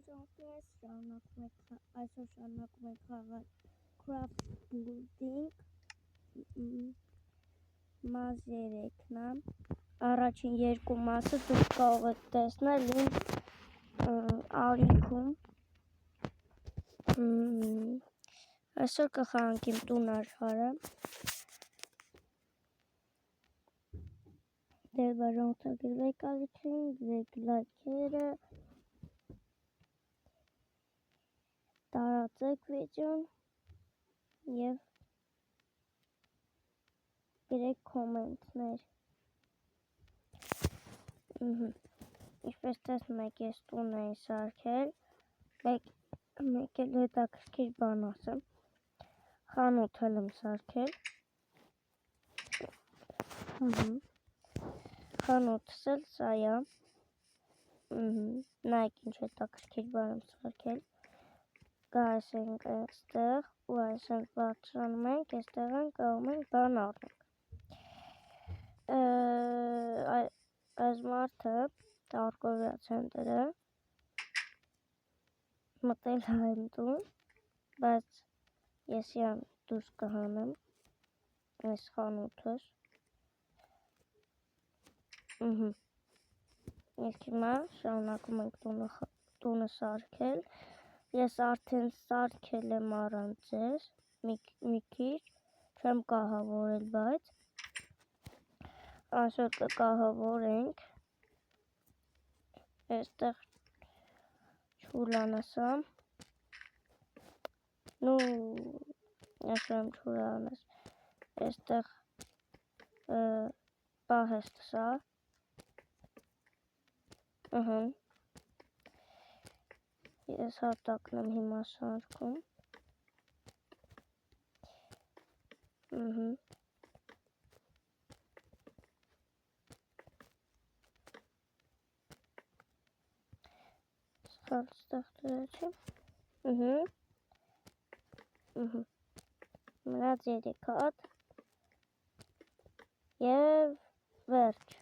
Ջանքերս այսօր շարունակում ենք խաղալ Craft Building մաս 3-ն է, առաջին երկու մասը դուք կարող եք տեսնել իմ ալիքում, այսօր կխաղանք իմ տուն աշխարհը, դեր բաժանորդագրվեք ալիքին, գրեք լայքերը, տարածեք վիդեոն և գրեք կոմենտներ, ինչպես տեսնում եք ես տուն էի սարքել, մեկ էլ հետաքրքիր բան ասեմ, խանութ եմ սարքել, խանութս էլ սա է, նայեք ինչ հետաքրքիր բան եմ սարքել, գայս ենք այստեղ ու այսենք բարձրանում ենք, այստեղ ենք կարող ենք բան առնենք, այս մարդը Տարկովյա ցենտրը մտել է իմ տուն, բայց ես յան դուրս կհանեմ այս խանութս, իսկ հիմա շարունակում ենք տունը սարքել, ես արդեն սարքել եմ առանց ձեզ, մի քիչ, չեմ կահավորել, բայց այսօր կկահավորենք, այստեղ չուլանս եմ, ասում չուլանս, այստեղ պահեստս է, ես հատակն եմ հիմա սարքում, սխալ ստեղ դրեցի, մնաց 3 հատ և վերջ,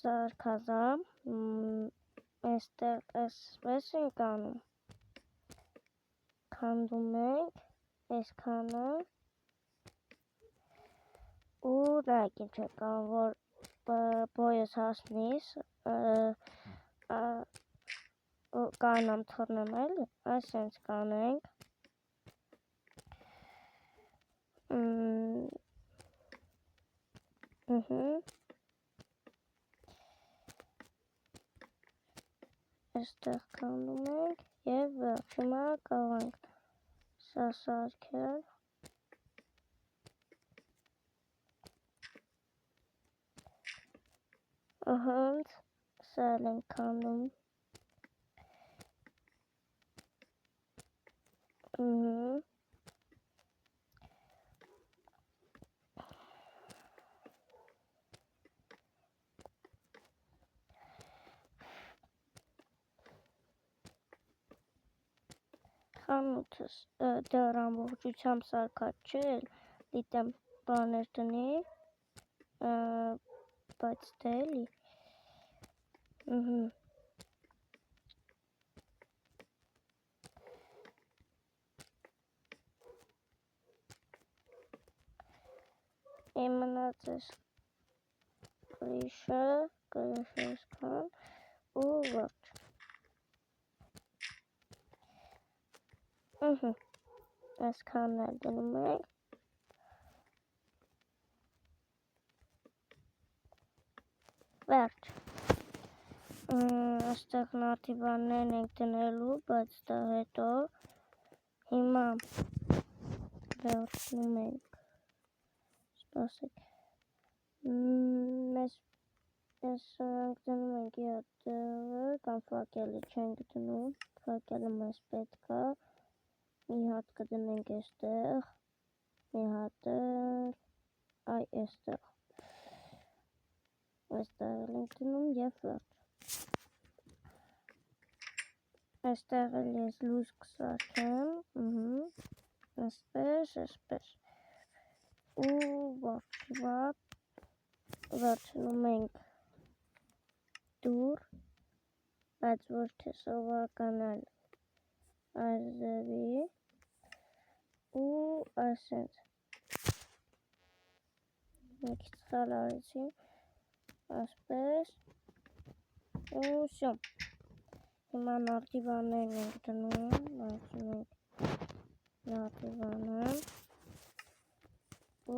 սարքազամ, այստեղ այսպես ենք անում, քանդում ենք, այսքանը, ու նայեք ինչ եք անում, որ բոյս հասնիս, կանամ թռնեմ էլի, այսենց կանենք, այստեղ քանդում ենք և վերջ, հիմա կարող ենք սա սարքել, սա էլ ենք քանդում, խանութս դեռ ամբողջությամբ սարքած չէ, դիտեմ բաներ տնի, բայց դե էլի, իմ մնաց ես կրիշը այսքան ու վերջ, այսքանն էլ դնում ենք, վերջ, այստեղ նարդի բաններն ենք դնելու, բայց դա հետո, հիմա վերջնում ենք, սպասեք, ես դնում ենք յատեղը, կամ ֆակելը չենք դնում, ֆակելը մեզ պետք է, մի հատ կդնենք այստեղ, մի հատ էլ, այ այստեղ, այստեղ էլ ենք դնում և վերջ, այստեղ էլ ես լույս կսարքեմ, այսպես, ու վերջ, հիմա վերջնում ենք դուռ, բայց ոչ թե սովորական այզերի ու այսենց մի քիչ սխալ արեցի այսպես ու շո հիմա նարդիվաններն ենք դնում նայեցում ենք նարդիվանը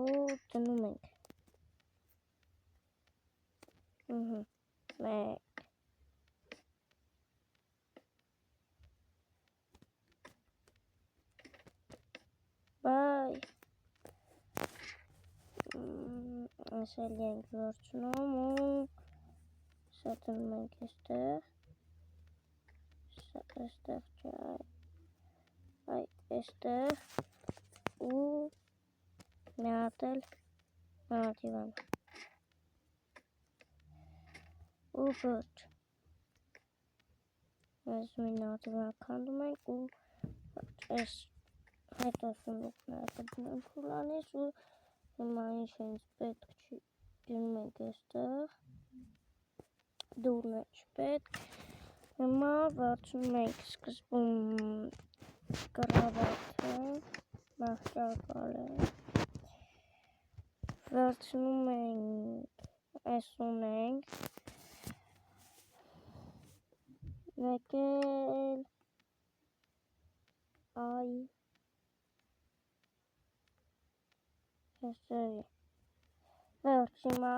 ու դնում ենք մեկ բայ ասել ենք վերջնում ու սա դնում ենք այստեղ այստեղ չէ այ այստեղ ու մի հատ էլ նարդիվան ու վերջ այս մի նարդիվան քանդում ենք ու այս հետո սունդուկները դնում փուլանից ու հիմա ինչ ինձ պետք չի դնում ենք այստեղ դուրն չպետք հիմա վերցնում ենք սկզբում կրավաթը մահճակալը վերցնում ենք այս ունենք մեկ էլ այ այսերի վերջ հիմա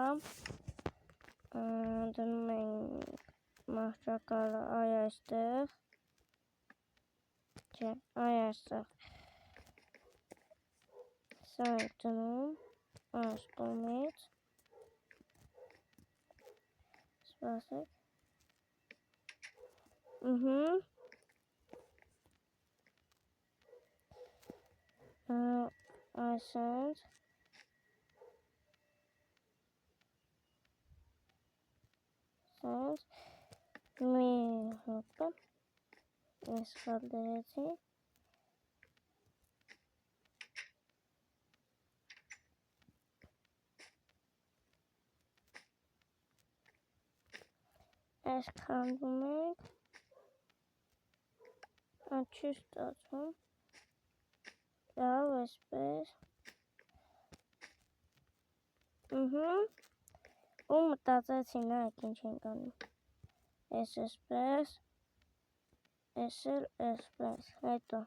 դնում ենք մահճակալը այ այստեղ չէ այ այստեղ սա ենք դնում այս կողմից սպասեք այսենց մի հոպա ես խալ դրեցի այս քանդում ենք չի ստացվում լավ այսպես ու մտածեցի նայեք ինչ ենք անում այս այսպես այս էլ այսպես հետո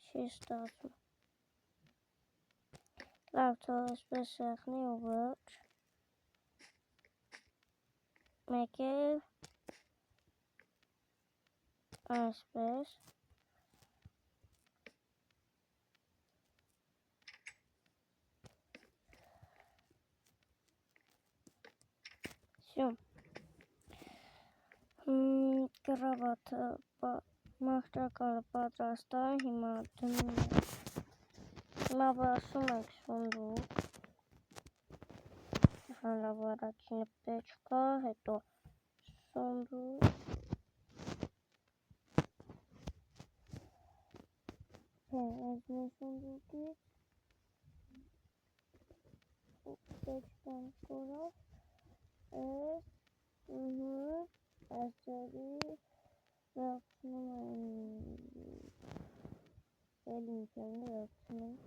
չի ստացվում լավ թող այսպես եղնի ու վերջ մեկ էլ այսպես կրավաթը մահճակալը պատրաստ է հիմա դնում ենք հիմա վասում ենք սունդուկ լավ առաջինը պեչկա հետո սունդուկ այս մի սունդուկից պեչկան կորավ այսերի վերցնում ենք էլ ինչ են վերցնում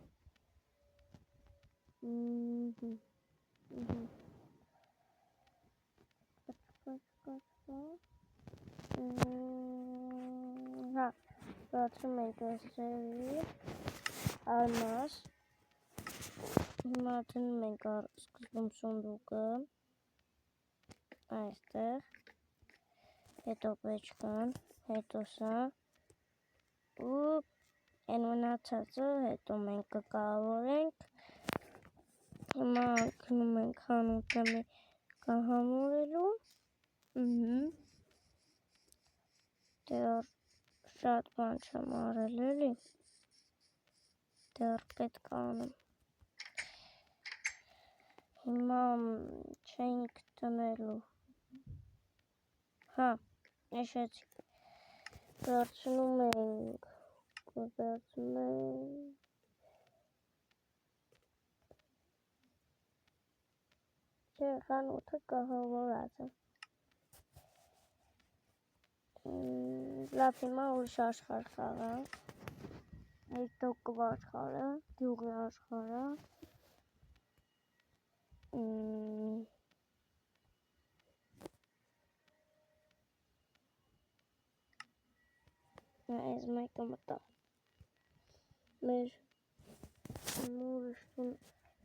հա վերցնում ենք այսերի արմաս հիմա դնում ենք սկզբում սունդուկը այստեղ հետո պեչկան հետո սա ու այն մնացածը հետո մենք կկառավարենք հիմա գնում ենք խանութը կահամորելու դեռ շատ բան չեմ արել էլի դեռ պետք է անեմ հիմա չենք տնելու հա նշեցի վերցնում ենք Չէ, խանութը կահավորած է։ Լավ, հիմա ուրիշ աշխարհ խաղանք։ TikTok-ով աշխարհը, գյուղի աշխարհը։ Այս մեկը մտա։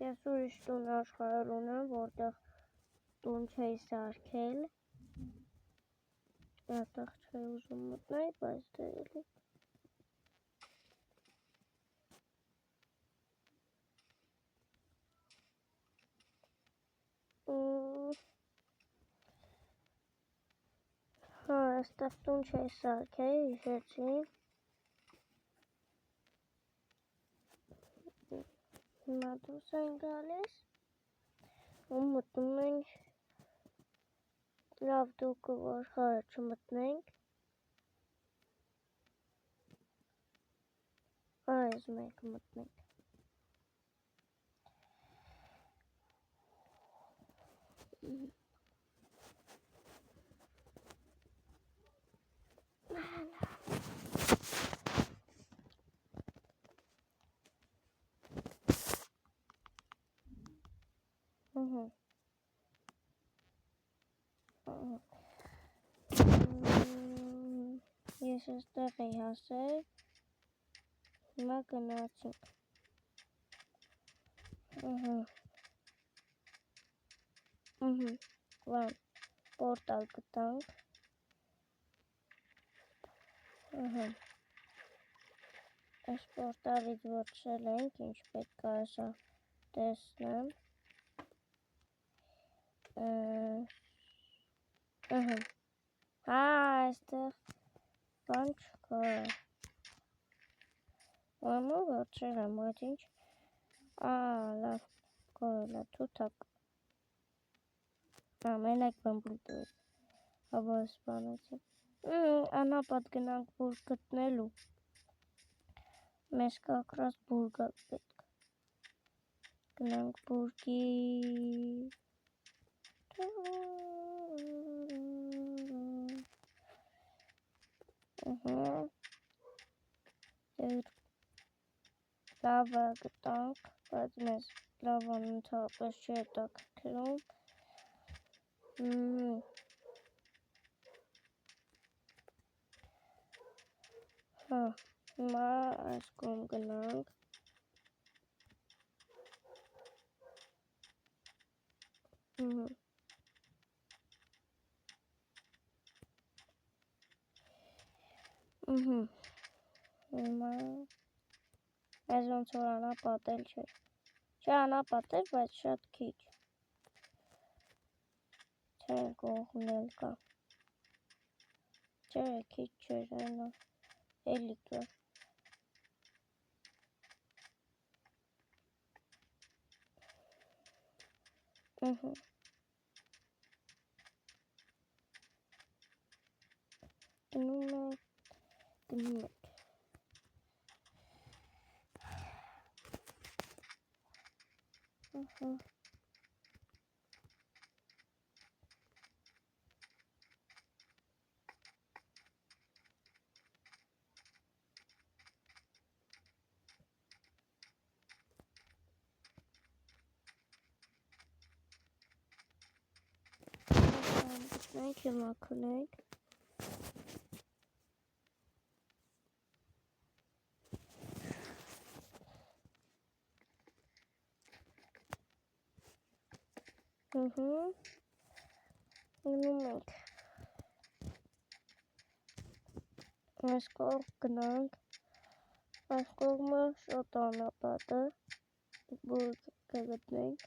Ես ուրիշ տուն աշխարհ ունեմ, որտեղ տուն չէի սարքել։ Այդտեղ չէի ուզում մտնել, բայց դե էլի։ Հա, այստեղ տուն չէի սարքել, հիշեցի։ Հիմա դուրս ենք գալիս ու մտնում ենք, լավ դուք աշխարհը չմտնենք, այս մեկը մտնենք։ Ես այստեղ էի հասել, հիմա գնացինք։ Վան, պորտալ գտանք։ Այս պորտալից ոչել ենք, ինչ պետք է ասա տեսնեմ։ Այստեղ բան չկա։ Անում ոչել եմ, այդ ինչ։ Լավ, կորելա, թութակ։ Մենակ բամբուլտուր, հաբա սպանացի։ Անապատ գնանք բուրգ գտնելու։ Մեզ կակրած բուրգա պետք։ Գնանք բուրգի։ Լավա գտանք, բայց մեզ լավան ընդհանրապես չի հետաքրքրում։ Հիմա այս կողմ գնանք։ Հիմա այս ոնց որ անապատել չէր։ Չէ անապատել, բայց շատ քիչ։ Չէ կողմնել կա։ Չէ քիչ չէր այնա։ Էլի կա։ Գնում ենք։ Մենք հիմա քնենք։ Գնում ենք։ Այս կողմ գնանք։ Այս կողմը շատ անապատ է։ Բուրգ կգտնենք։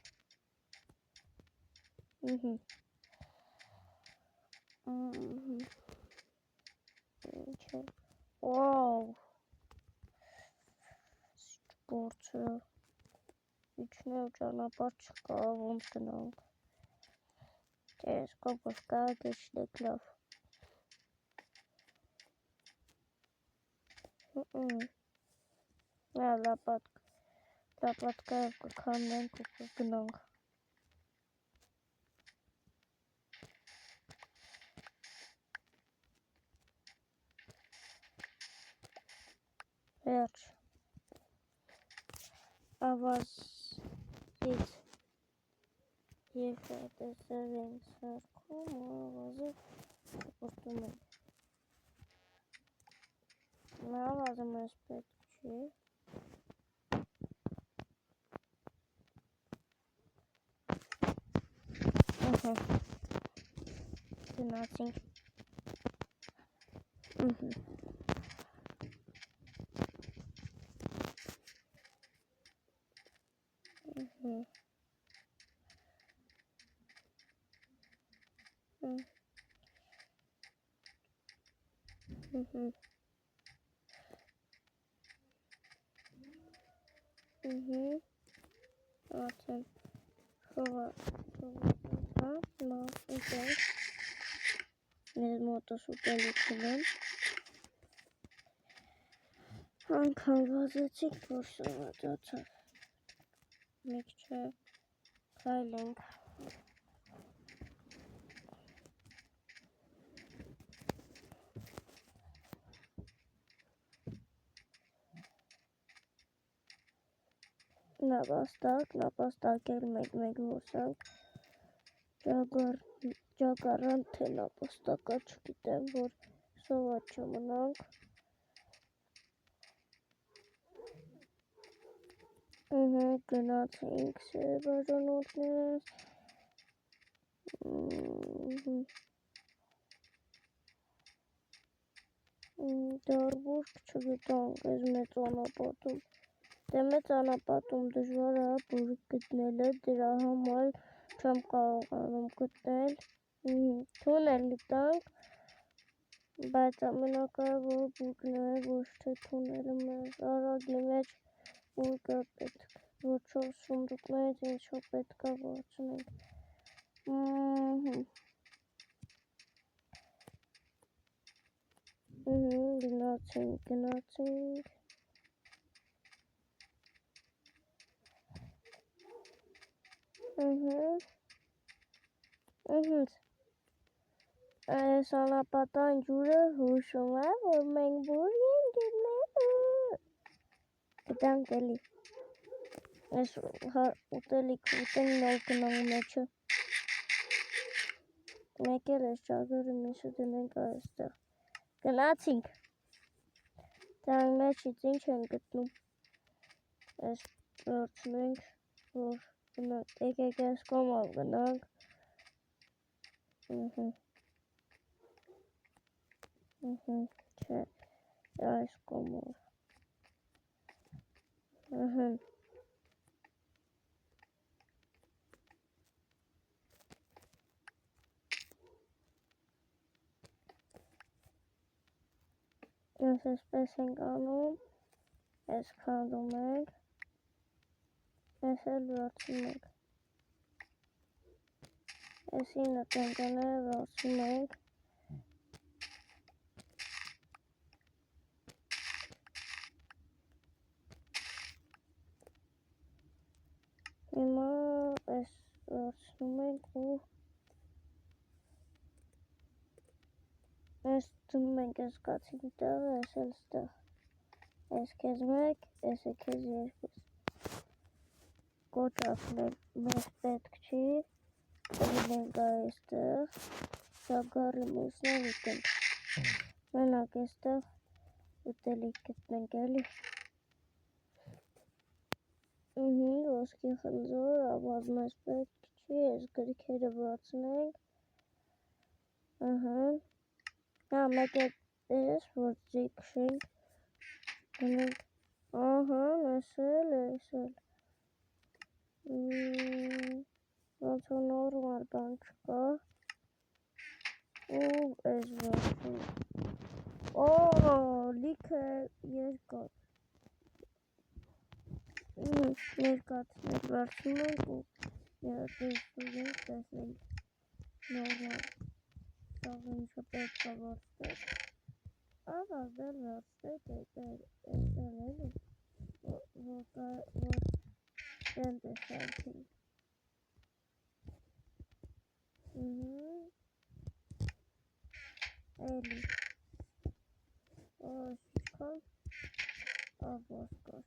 Վաու։ Սպորտը։ Իջնել ճանապարհ չկա, ոնց գնանք։ Ես կոպով կա գեշլեք լավ։ Լապատկայով կքանենք ու կգնանք։ վերջ ավազից երկրորդ տեսավ ենք սարքում, ավազը շպրտում ենք։ Ավազը մեզ պետք չի։ Գնացինք։ Արդեն խողա մեր մոտս ուտելիքն են անգամ վազեցիք, որ սովատացավ մեկ չէ քայլենք նապաստակել մեկ որսանք ճագարան թե նապաստակա չգիտեմ, որ սոված չմնանք գնացինք բաժանորդներս դարբուրգ չգտանք այս մեծ անապատում դե մեծ անապատում դժվար է բուրգ գտնելը դրա համար չեմ կարողանում գտնել թունել գտանք բայց ամենակարևորը բուրգն է ոչ թե թունելը մեզ արագի մեջ բուրգը պետք որ 4 սունդուկներից ինչ որ պետք է վարձնենք գնացինք այս անապատան ջուրը հուշում է որ մենք բուրգ ենք գտնելու գտանք էլի այս ուտելիք ուտենք նոր գնանք մեջը մեկ էլ այս ճագարը միշը դնենք այստեղ գնացինք դրանք մեջից ինչ են գտնում այս վերցնենք որ եկեք այս կոմով գնանք չէ այս կոմով այսպես ենք անում այս քանդում ենք այս էլ վերցնում ենք այսինը տնկանը վերցնում ենք հիմա այս վերցնում ենք ու այս դնում ենք այս կացին տեղը, այս էլ ստեղ այս քեզ մեկ, այս է քեզ երկուս կոճակներ մեզ պետք չի դնենք այստեղ ճագարի մուսնով ուտենք մենակ այստեղ ուտելիք գտնենք էլի ոսկի խնձոր ավազ մեզ պետք չի այս գրքերը վերցնենք մեկ է այս որ ձիքշենք դնենք այս էլ ոնց որ նորմալ բան չկա ու այս վերցնենք լիքը երկաթներ վերցնում ենք ու երատեսնենք տեսնենք նորմալ սաղ ինչը պետք է վերցնենք ավազ էլ վերցնենք այս էլ էլի որ տենտ է սարքենք էլի ինչքան աբոսկար։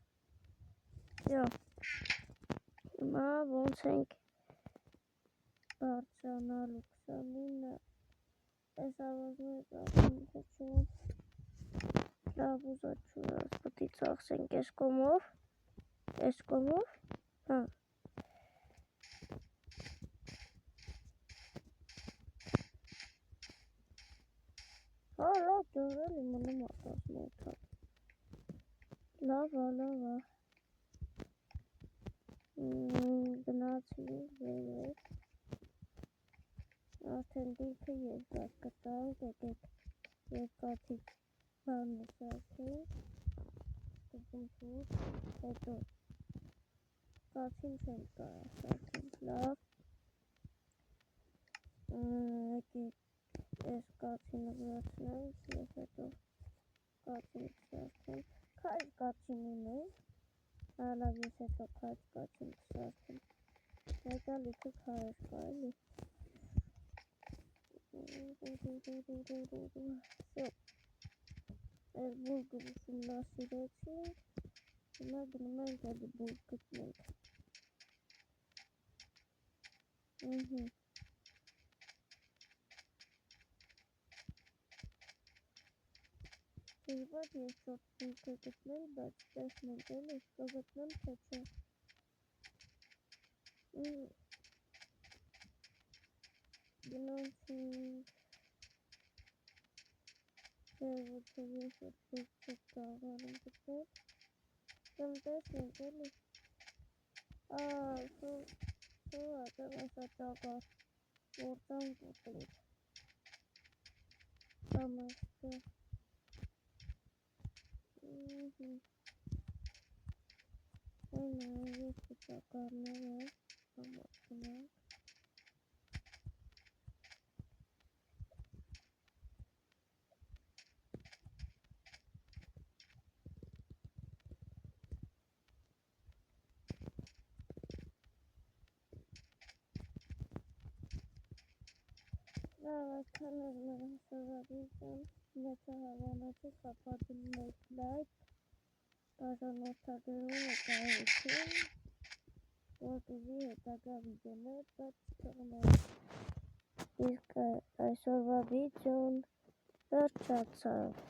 Յո, հիմա ոնց ենք բարձրանալու 29, այս ավազները ծախսենք չում, լավ ուզաչուրած, պտի ծախսենք այս կոմով, հա, հա, լավ դորել իմ մնում ատաս մոթատ, լավ, գնացի, վերեք, արդեն դիրքը երկատ կտանք, եկեք երկաթի բանը սարքենք, կգնպուր, հետո կացին չենք կարա սարքենք, լավ, եկեք ես կացինը գրացնենք և հետո կացին կսարքենք, քայլ կացին ունենք, լավ ես հետո քայլ կացին կսարքենք, հետա լիքը քայր կա էլի, Всё, այս բուրգը ուսումնասիրեցինք, հիմա գնում ենք էլի բուրգ գտնենք, դժվար երկրորդ բուրգը գտնել, բայց տեսնենք էլի, կգտնեմ թե չէ, գնանցինք, Ձերվոցով երկրորդ բուրգ չեք կարողանում գտնել, դեմ տեսնենք էլի, սուր ասա ճագար, որտանք ուտենք, կամաստը, այնա երկու ճագարները, կամաս գնանք, լավ այդքան էր մեր հսորվա վիդեոն, մեծը հավանաչի կապատում եք լայք, բաժանորդագրումը կարիքին, որպեսզի հետագա վիդեոներ բաց չթողնեք, իսկ այսօրվա վիդեոն վերջացավ։